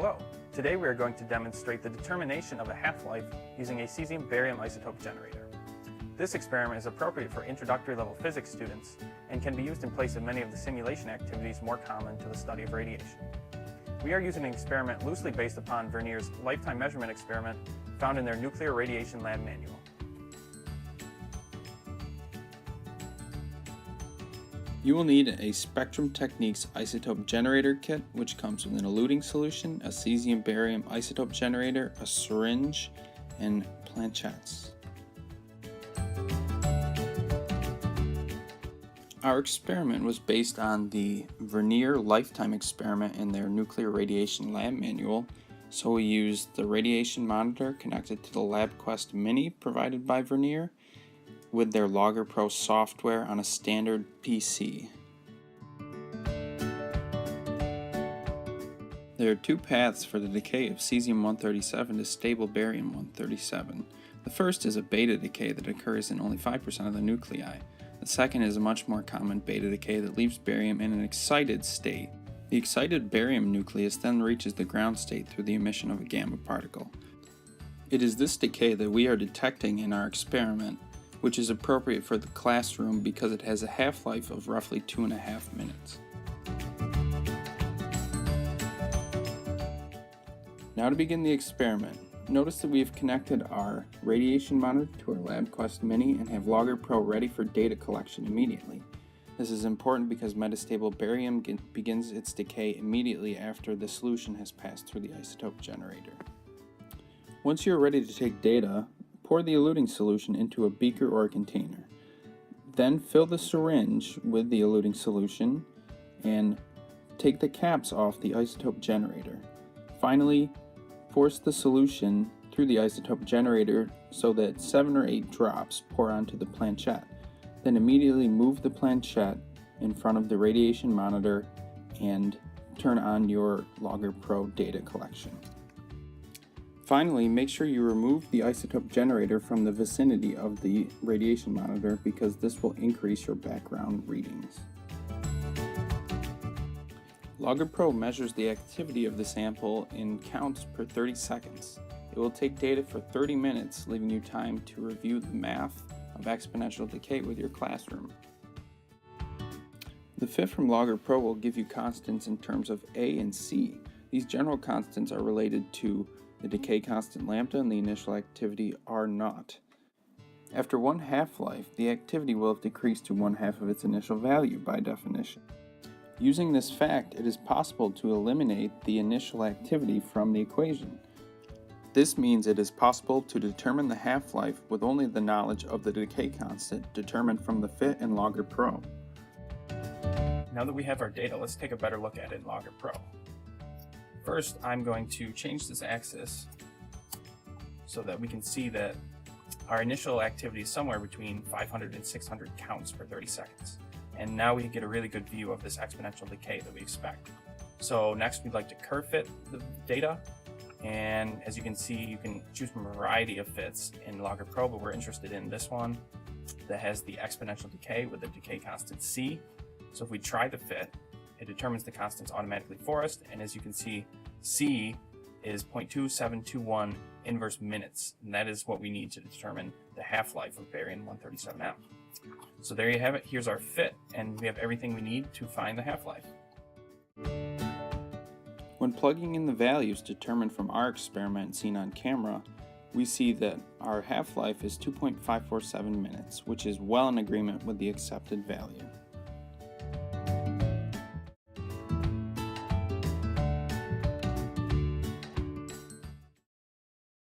Hello! Today we are going to demonstrate the determination of a half-life using a cesium-barium isotope generator. This experiment is appropriate for introductory level physics students and can be used in place of many of the simulation activities more common to the study of radiation. We are using an experiment loosely based upon Vernier's lifetime measurement experiment found in their nuclear radiation lab manual. You will need a Spectrum Techniques isotope generator kit, which comes with an eluting solution, a cesium-barium isotope generator, a syringe, and planchettes. Our experiment was based on the Vernier lifetime experiment in their nuclear radiation lab manual, so we used the radiation monitor connected to the LabQuest Mini provided by Vernier, with their Logger Pro software on a standard PC. There are two paths for the decay of cesium-137 to stable barium-137. The first is a beta decay that occurs in only 5% of the nuclei. The second is a much more common beta decay that leaves barium in an excited state. The excited barium nucleus then reaches the ground state through the emission of a gamma particle. It is this decay that we are detecting in our experiment, which is appropriate for the classroom because it has a half-life of roughly 2.5 minutes. Now to begin the experiment, notice that we have connected our radiation monitor to our LabQuest Mini and have Logger Pro ready for data collection immediately. This is important because metastable barium begins its decay immediately after the solution has passed through the isotope generator. Once you are ready to take data, pour the eluting solution into a beaker or a container. Then fill the syringe with the eluting solution and take the caps off the isotope generator. Finally, force the solution through the isotope generator so that 7 or 8 drops pour onto the planchette. Then immediately move the planchette in front of the radiation monitor and turn on your Logger Pro data collection. Finally, make sure you remove the isotope generator from the vicinity of the radiation monitor because this will increase your background readings. Logger Pro measures the activity of the sample in counts per 30 seconds. It will take data for 30 minutes, leaving you time to review the math of exponential decay with your classroom. The fit from Logger Pro will give you constants in terms of A and C. These general constants are related to the decay constant lambda and the initial activity R0. After one half-life, the activity will have decreased to 1/2 of its initial value by definition. Using this fact, it is possible to eliminate the initial activity from the equation. This means it is possible to determine the half-life with only the knowledge of the decay constant determined from the fit in Logger Pro. Now that we have our data, let's take a better look at it in Logger Pro. First, I'm going to change this axis so that we can see that our initial activity is somewhere between 500 and 600 counts per 30 seconds. And now we get a really good view of this exponential decay that we expect. So next we'd like to curve fit the data. And as you can see, you can choose from a variety of fits in Logger Pro, but we're interested in this one that has the exponential decay with the decay constant C. So if we try the fit, it determines the constants automatically for us, and as you can see, C is 0.2721 inverse minutes, and that is what we need to determine the half-life of barium-137M. So there you have it. Here's our fit, and we have everything we need to find the half-life. When plugging in the values determined from our experiment seen on camera, we see that our half-life is 2.547 minutes, which is well in agreement with the accepted value.